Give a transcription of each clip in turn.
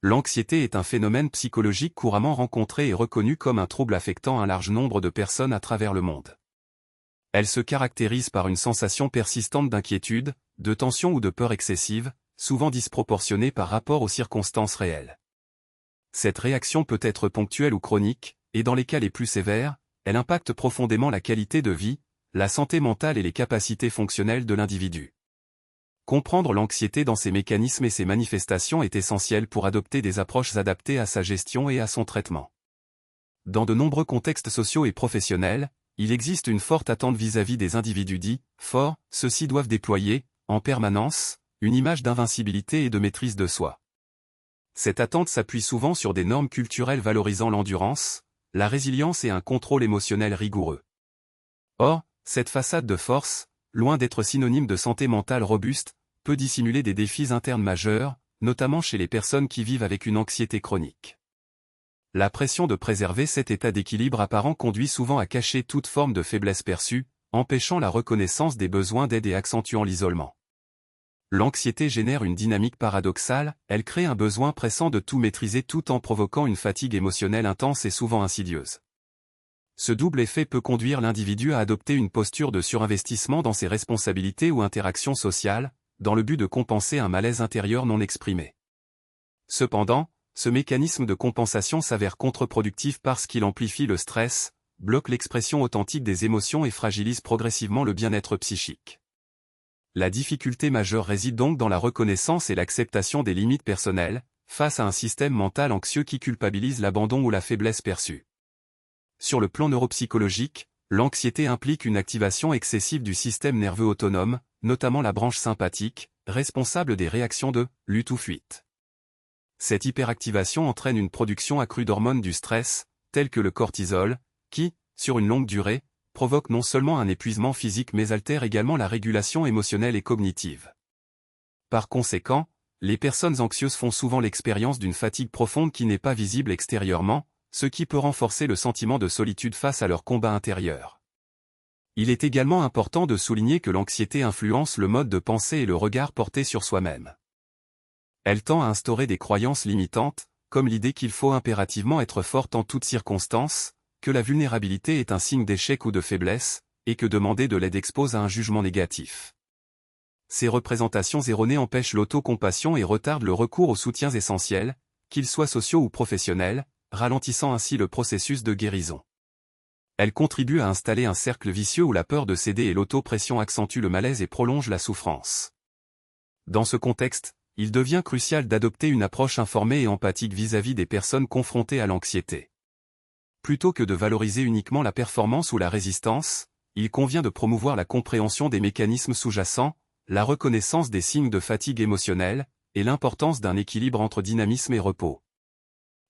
L'anxiété est un phénomène psychologique couramment rencontré et reconnu comme un trouble affectant un large nombre de personnes à travers le monde. Elle se caractérise par une sensation persistante d'inquiétude, de tension ou de peur excessive, souvent disproportionnée par rapport aux circonstances réelles. Cette réaction peut être ponctuelle ou chronique, et dans les cas les plus sévères, elle impacte profondément la qualité de vie, la santé mentale et les capacités fonctionnelles de l'individu. Comprendre l'anxiété dans ses mécanismes et ses manifestations est essentiel pour adopter des approches adaptées à sa gestion et à son traitement. Dans de nombreux contextes sociaux et professionnels, il existe une forte attente vis-à-vis des individus dits « forts », ceux-ci doivent déployer, en permanence, une image d'invincibilité et de maîtrise de soi. Cette attente s'appuie souvent sur des normes culturelles valorisant l'endurance, la résilience et un contrôle émotionnel rigoureux. Or, cette façade de force, loin d'être synonyme de santé mentale robuste, peut dissimuler des défis internes majeurs, notamment chez les personnes qui vivent avec une anxiété chronique. La pression de préserver cet état d'équilibre apparent conduit souvent à cacher toute forme de faiblesse perçue, empêchant la reconnaissance des besoins d'aide et accentuant l'isolement. L'anxiété génère une dynamique paradoxale, elle crée un besoin pressant de tout maîtriser tout en provoquant une fatigue émotionnelle intense et souvent insidieuse. Ce double effet peut conduire l'individu à adopter une posture de surinvestissement dans ses responsabilités ou interactions sociales, dans le but de compenser un malaise intérieur non exprimé. Cependant, ce mécanisme de compensation s'avère contre-productif parce qu'il amplifie le stress, bloque l'expression authentique des émotions et fragilise progressivement le bien-être psychique. La difficulté majeure réside donc dans la reconnaissance et l'acceptation des limites personnelles, face à un système mental anxieux qui culpabilise l'abandon ou la faiblesse perçue. Sur le plan neuropsychologique, l'anxiété implique une activation excessive du système nerveux autonome, notamment la branche sympathique, responsable des réactions de « lutte ou fuite ». Cette hyperactivation entraîne une production accrue d'hormones du stress, telles que le cortisol, qui, sur une longue durée, provoque non seulement un épuisement physique mais altère également la régulation émotionnelle et cognitive. Par conséquent, les personnes anxieuses font souvent l'expérience d'une fatigue profonde qui n'est pas visible extérieurement, ce qui peut renforcer le sentiment de solitude face à leur combat intérieur. Il est également important de souligner que l'anxiété influence le mode de pensée et le regard porté sur soi-même. Elle tend à instaurer des croyances limitantes, comme l'idée qu'il faut impérativement être forte en toutes circonstances, que la vulnérabilité est un signe d'échec ou de faiblesse, et que demander de l'aide expose à un jugement négatif. Ces représentations erronées empêchent l'autocompassion et retardent le recours aux soutiens essentiels, qu'ils soient sociaux ou professionnels, ralentissant ainsi le processus de guérison. Elle contribue à installer un cercle vicieux où la peur de céder et l'auto-pression accentuent le malaise et prolongent la souffrance. Dans ce contexte, il devient crucial d'adopter une approche informée et empathique vis-à-vis des personnes confrontées à l'anxiété. Plutôt que de valoriser uniquement la performance ou la résistance, il convient de promouvoir la compréhension des mécanismes sous-jacents, la reconnaissance des signes de fatigue émotionnelle, et l'importance d'un équilibre entre dynamisme et repos.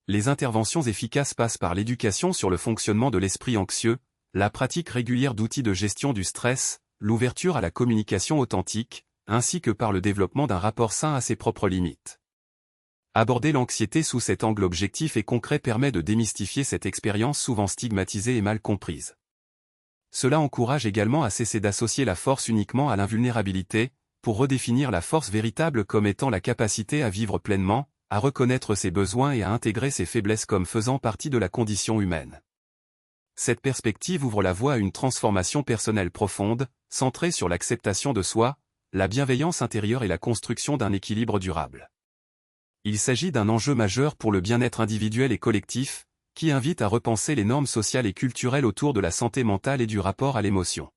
Les interventions efficaces passent par l'éducation sur le fonctionnement de l'esprit anxieux, la pratique régulière d'outils de gestion du stress, l'ouverture à la communication authentique, ainsi que par le développement d'un rapport sain à ses propres limites. Aborder l'anxiété sous cet angle objectif et concret permet de démystifier cette expérience souvent stigmatisée et mal comprise. Cela encourage également à cesser d'associer la force uniquement à l'invulnérabilité, pour redéfinir la force véritable comme étant la capacité à vivre pleinement, à reconnaître ses besoins et à intégrer ses faiblesses comme faisant partie de la condition humaine. Cette perspective ouvre la voie à une transformation personnelle profonde, centrée sur l'acceptation de soi, la bienveillance intérieure et la construction d'un équilibre durable. Il s'agit d'un enjeu majeur pour le bien-être individuel et collectif, qui invite à repenser les normes sociales et culturelles autour de la santé mentale et du rapport à l'émotion.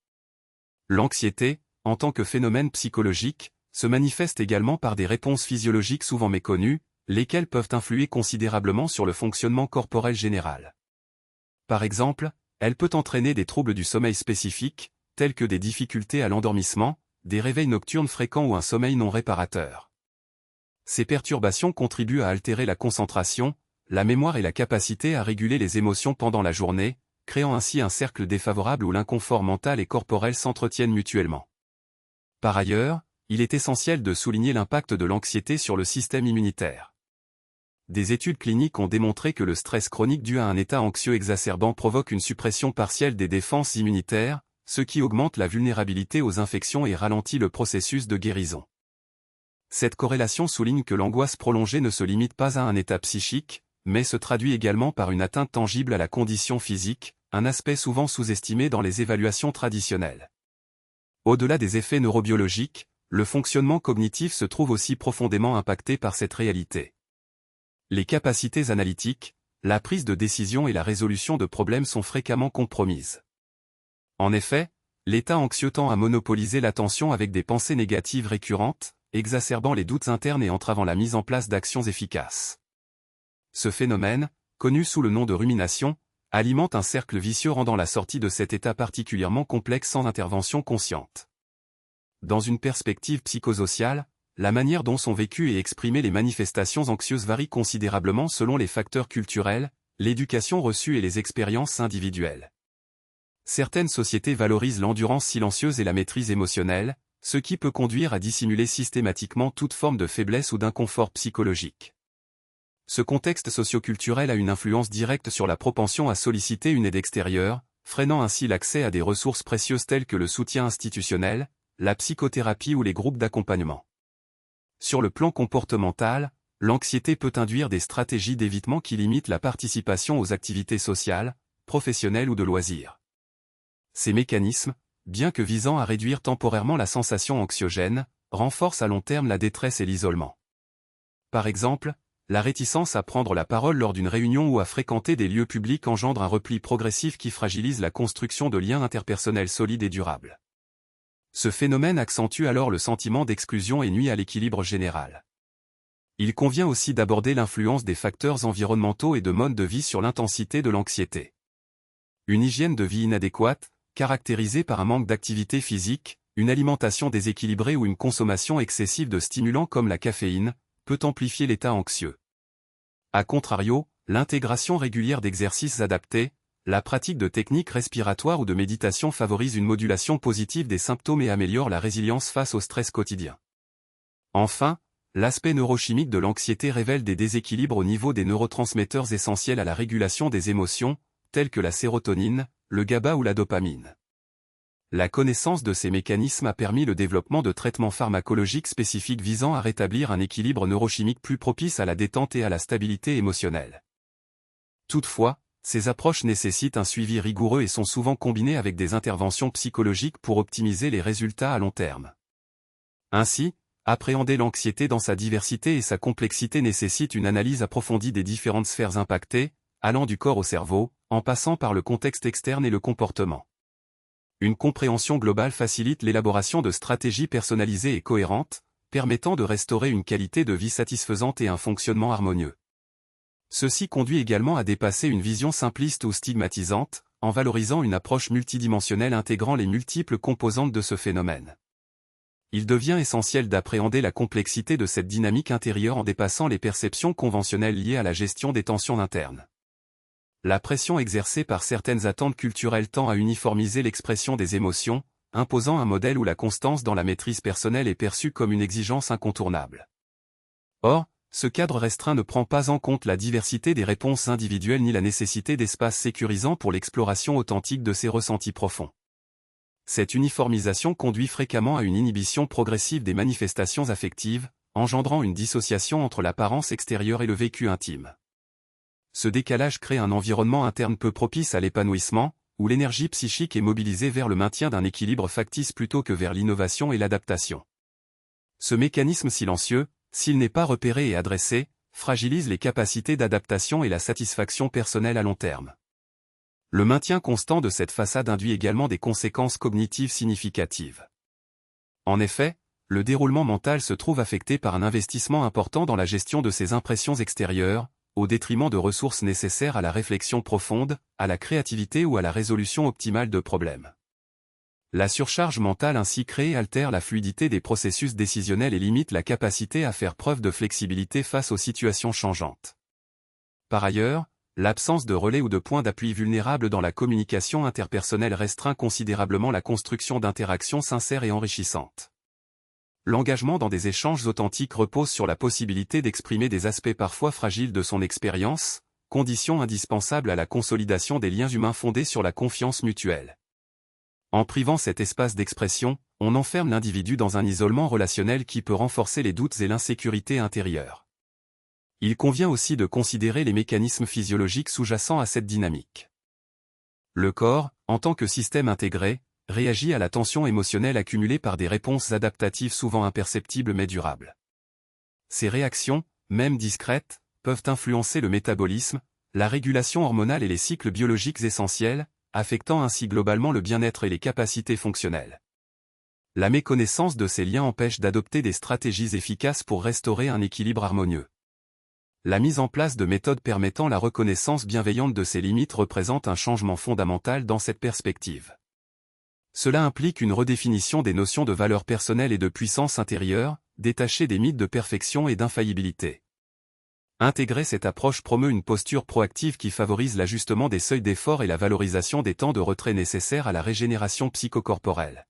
L'anxiété, en tant que phénomène psychologique, se manifeste également par des réponses physiologiques souvent méconnues, lesquelles peuvent influer considérablement sur le fonctionnement corporel général. Par exemple, elle peut entraîner des troubles du sommeil spécifiques, tels que des difficultés à l'endormissement, des réveils nocturnes fréquents ou un sommeil non réparateur. Ces perturbations contribuent à altérer la concentration, la mémoire et la capacité à réguler les émotions pendant la journée, créant ainsi un cercle défavorable où l'inconfort mental et corporel s'entretiennent mutuellement. Par ailleurs, il est essentiel de souligner l'impact de l'anxiété sur le système immunitaire. Des études cliniques ont démontré que le stress chronique dû à un état anxieux exacerbant provoque une suppression partielle des défenses immunitaires, ce qui augmente la vulnérabilité aux infections et ralentit le processus de guérison. Cette corrélation souligne que l'angoisse prolongée ne se limite pas à un état psychique, mais se traduit également par une atteinte tangible à la condition physique, un aspect souvent sous-estimé dans les évaluations traditionnelles. Au-delà des effets neurobiologiques, le fonctionnement cognitif se trouve aussi profondément impacté par cette réalité. Les capacités analytiques, la prise de décision et la résolution de problèmes sont fréquemment compromises. En effet, l'état anxieux tend à monopoliser l'attention avec des pensées négatives récurrentes, exacerbant les doutes internes et entravant la mise en place d'actions efficaces. Ce phénomène, connu sous le nom de rumination, alimente un cercle vicieux rendant la sortie de cet état particulièrement complexe sans intervention consciente. Dans une perspective psychosociale, la manière dont sont vécues et exprimées les manifestations anxieuses varie considérablement selon les facteurs culturels, l'éducation reçue et les expériences individuelles. Certaines sociétés valorisent l'endurance silencieuse et la maîtrise émotionnelle, ce qui peut conduire à dissimuler systématiquement toute forme de faiblesse ou d'inconfort psychologique. Ce contexte socioculturel a une influence directe sur la propension à solliciter une aide extérieure, freinant ainsi l'accès à des ressources précieuses telles que le soutien institutionnel, la psychothérapie ou les groupes d'accompagnement. Sur le plan comportemental, l'anxiété peut induire des stratégies d'évitement qui limitent la participation aux activités sociales, professionnelles ou de loisirs. Ces mécanismes, bien que visant à réduire temporairement la sensation anxiogène, renforcent à long terme la détresse et l'isolement. Par exemple, la réticence à prendre la parole lors d'une réunion ou à fréquenter des lieux publics engendre un repli progressif qui fragilise la construction de liens interpersonnels solides et durables. Ce phénomène accentue alors le sentiment d'exclusion et nuit à l'équilibre général. Il convient aussi d'aborder l'influence des facteurs environnementaux et de mode de vie sur l'intensité de l'anxiété. Une hygiène de vie inadéquate, caractérisée par un manque d'activité physique, une alimentation déséquilibrée ou une consommation excessive de stimulants comme la caféine, peut amplifier l'état anxieux. A contrario, l'intégration régulière d'exercices adaptés, la pratique de techniques respiratoires ou de méditation favorise une modulation positive des symptômes et améliore la résilience face au stress quotidien. Enfin, l'aspect neurochimique de l'anxiété révèle des déséquilibres au niveau des neurotransmetteurs essentiels à la régulation des émotions, tels que la sérotonine, le GABA ou la dopamine. La connaissance de ces mécanismes a permis le développement de traitements pharmacologiques spécifiques visant à rétablir un équilibre neurochimique plus propice à la détente et à la stabilité émotionnelle. Toutefois, ces approches nécessitent un suivi rigoureux et sont souvent combinées avec des interventions psychologiques pour optimiser les résultats à long terme. Ainsi, appréhender l'anxiété dans sa diversité et sa complexité nécessite une analyse approfondie des différentes sphères impactées, allant du corps au cerveau, en passant par le contexte externe et le comportement. Une compréhension globale facilite l'élaboration de stratégies personnalisées et cohérentes, permettant de restaurer une qualité de vie satisfaisante et un fonctionnement harmonieux. Ceci conduit également à dépasser une vision simpliste ou stigmatisante, en valorisant une approche multidimensionnelle intégrant les multiples composantes de ce phénomène. Il devient essentiel d'appréhender la complexité de cette dynamique intérieure en dépassant les perceptions conventionnelles liées à la gestion des tensions internes. La pression exercée par certaines attentes culturelles tend à uniformiser l'expression des émotions, imposant un modèle où la constance dans la maîtrise personnelle est perçue comme une exigence incontournable. Or, ce cadre restreint ne prend pas en compte la diversité des réponses individuelles ni la nécessité d'espaces sécurisants pour l'exploration authentique de ces ressentis profonds. Cette uniformisation conduit fréquemment à une inhibition progressive des manifestations affectives, engendrant une dissociation entre l'apparence extérieure et le vécu intime. Ce décalage crée un environnement interne peu propice à l'épanouissement, où l'énergie psychique est mobilisée vers le maintien d'un équilibre factice plutôt que vers l'innovation et l'adaptation. Ce mécanisme silencieux, s'il n'est pas repéré et adressé, fragilise les capacités d'adaptation et la satisfaction personnelle à long terme. Le maintien constant de cette façade induit également des conséquences cognitives significatives. En effet, le déroulement mental se trouve affecté par un investissement important dans la gestion de ses impressions extérieures, au détriment de ressources nécessaires à la réflexion profonde, à la créativité ou à la résolution optimale de problèmes. La surcharge mentale ainsi créée altère la fluidité des processus décisionnels et limite la capacité à faire preuve de flexibilité face aux situations changeantes. Par ailleurs, l'absence de relais ou de points d'appui vulnérables dans la communication interpersonnelle restreint considérablement la construction d'interactions sincères et enrichissantes. L'engagement dans des échanges authentiques repose sur la possibilité d'exprimer des aspects parfois fragiles de son expérience, condition indispensable à la consolidation des liens humains fondés sur la confiance mutuelle. En privant cet espace d'expression, on enferme l'individu dans un isolement relationnel qui peut renforcer les doutes et l'insécurité intérieure. Il convient aussi de considérer les mécanismes physiologiques sous-jacents à cette dynamique. Le corps, en tant que système intégré, réagit à la tension émotionnelle accumulée par des réponses adaptatives souvent imperceptibles mais durables. Ces réactions, même discrètes, peuvent influencer le métabolisme, la régulation hormonale et les cycles biologiques essentiels, affectant ainsi globalement le bien-être et les capacités fonctionnelles. La méconnaissance de ces liens empêche d'adopter des stratégies efficaces pour restaurer un équilibre harmonieux. La mise en place de méthodes permettant la reconnaissance bienveillante de ces limites représente un changement fondamental dans cette perspective. Cela implique une redéfinition des notions de valeur personnelle et de puissance intérieure, détachée des mythes de perfection et d'infaillibilité. Intégrer cette approche promeut une posture proactive qui favorise l'ajustement des seuils d'effort et la valorisation des temps de retrait nécessaires à la régénération psychocorporelle.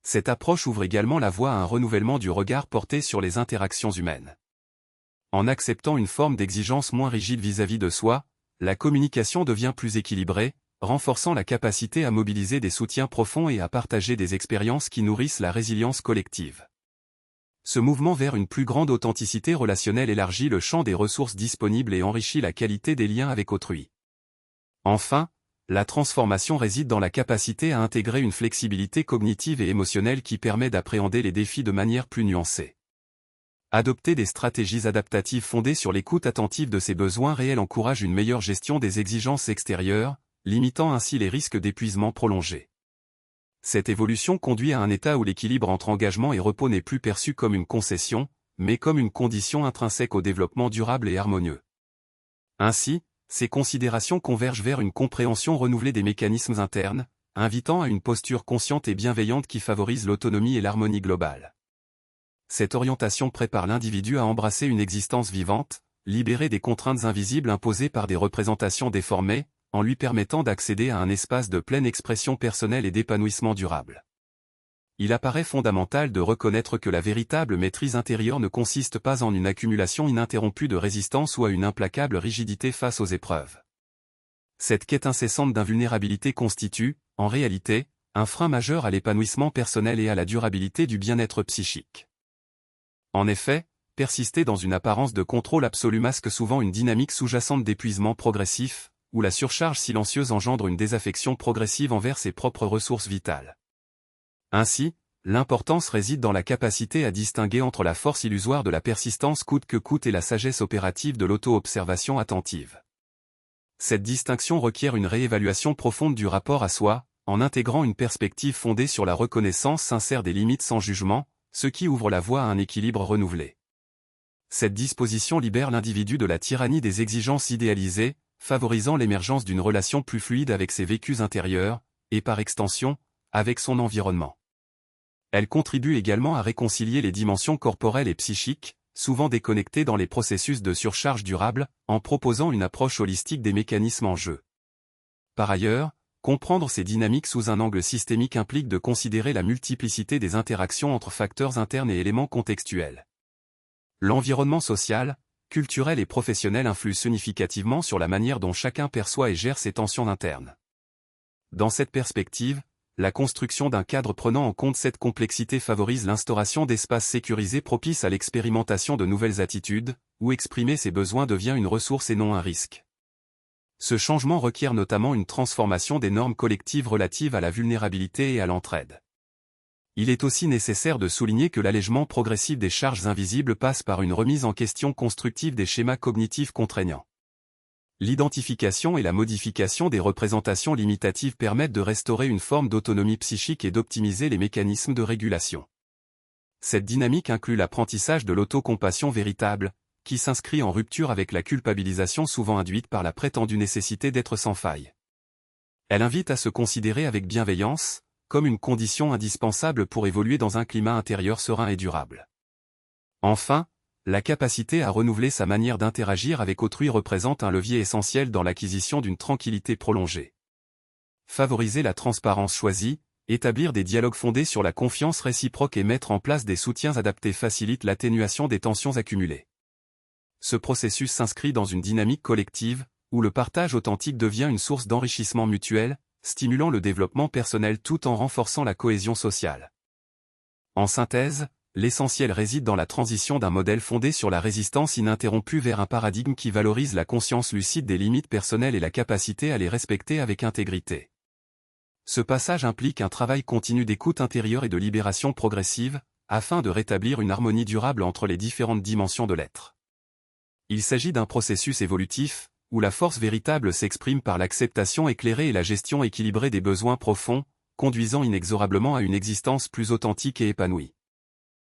Cette approche ouvre également la voie à un renouvellement du regard porté sur les interactions humaines. En acceptant une forme d'exigence moins rigide vis-à-vis de soi, la communication devient plus équilibrée, renforçant la capacité à mobiliser des soutiens profonds et à partager des expériences qui nourrissent la résilience collective. Ce mouvement vers une plus grande authenticité relationnelle élargit le champ des ressources disponibles et enrichit la qualité des liens avec autrui. Enfin, la transformation réside dans la capacité à intégrer une flexibilité cognitive et émotionnelle qui permet d'appréhender les défis de manière plus nuancée. Adopter des stratégies adaptatives fondées sur l'écoute attentive de ses besoins réels encourage une meilleure gestion des exigences extérieures, limitant ainsi les risques d'épuisement prolongé. Cette évolution conduit à un état où l'équilibre entre engagement et repos n'est plus perçu comme une concession, mais comme une condition intrinsèque au développement durable et harmonieux. Ainsi, ces considérations convergent vers une compréhension renouvelée des mécanismes internes, invitant à une posture consciente et bienveillante qui favorise l'autonomie et l'harmonie globale. Cette orientation prépare l'individu à embrasser une existence vivante, libérée des contraintes invisibles imposées par des représentations déformées, en lui permettant d'accéder à un espace de pleine expression personnelle et d'épanouissement durable. Il apparaît fondamental de reconnaître que la véritable maîtrise intérieure ne consiste pas en une accumulation ininterrompue de résistance ou à une implacable rigidité face aux épreuves. Cette quête incessante d'invulnérabilité constitue, en réalité, un frein majeur à l'épanouissement personnel et à la durabilité du bien-être psychique. En effet, persister dans une apparence de contrôle absolu masque souvent une dynamique sous-jacente d'épuisement progressif, où la surcharge silencieuse engendre une désaffection progressive envers ses propres ressources vitales. Ainsi, l'importance réside dans la capacité à distinguer entre la force illusoire de la persistance coûte que coûte et la sagesse opérative de l'auto-observation attentive. Cette distinction requiert une réévaluation profonde du rapport à soi, en intégrant une perspective fondée sur la reconnaissance sincère des limites sans jugement, ce qui ouvre la voie à un équilibre renouvelé. Cette disposition libère l'individu de la tyrannie des exigences idéalisées, favorisant l'émergence d'une relation plus fluide avec ses vécus intérieurs, et par extension, avec son environnement. Elle contribue également à réconcilier les dimensions corporelles et psychiques, souvent déconnectées dans les processus de surcharge durable, en proposant une approche holistique des mécanismes en jeu. Par ailleurs, comprendre ces dynamiques sous un angle systémique implique de considérer la multiplicité des interactions entre facteurs internes et éléments contextuels. L'environnement social, culturel et professionnel influe significativement sur la manière dont chacun perçoit et gère ses tensions internes. Dans cette perspective, la construction d'un cadre prenant en compte cette complexité favorise l'instauration d'espaces sécurisés propices à l'expérimentation de nouvelles attitudes, où exprimer ses besoins devient une ressource et non un risque. Ce changement requiert notamment une transformation des normes collectives relatives à la vulnérabilité et à l'entraide. Il est aussi nécessaire de souligner que l'allègement progressif des charges invisibles passe par une remise en question constructive des schémas cognitifs contraignants. L'identification et la modification des représentations limitatives permettent de restaurer une forme d'autonomie psychique et d'optimiser les mécanismes de régulation. Cette dynamique inclut l'apprentissage de l'autocompassion véritable, qui s'inscrit en rupture avec la culpabilisation souvent induite par la prétendue nécessité d'être sans faille. Elle invite à se considérer avec bienveillance, comme une condition indispensable pour évoluer dans un climat intérieur serein et durable. Enfin, la capacité à renouveler sa manière d'interagir avec autrui représente un levier essentiel dans l'acquisition d'une tranquillité prolongée. Favoriser la transparence choisie, établir des dialogues fondés sur la confiance réciproque et mettre en place des soutiens adaptés facilite l'atténuation des tensions accumulées. Ce processus s'inscrit dans une dynamique collective, où le partage authentique devient une source d'enrichissement mutuel, stimulant le développement personnel tout en renforçant la cohésion sociale. En synthèse, l'essentiel réside dans la transition d'un modèle fondé sur la résistance ininterrompue vers un paradigme qui valorise la conscience lucide des limites personnelles et la capacité à les respecter avec intégrité. Ce passage implique un travail continu d'écoute intérieure et de libération progressive, afin de rétablir une harmonie durable entre les différentes dimensions de l'être. Il s'agit d'un processus évolutif, où la force véritable s'exprime par l'acceptation éclairée et la gestion équilibrée des besoins profonds, conduisant inexorablement à une existence plus authentique et épanouie.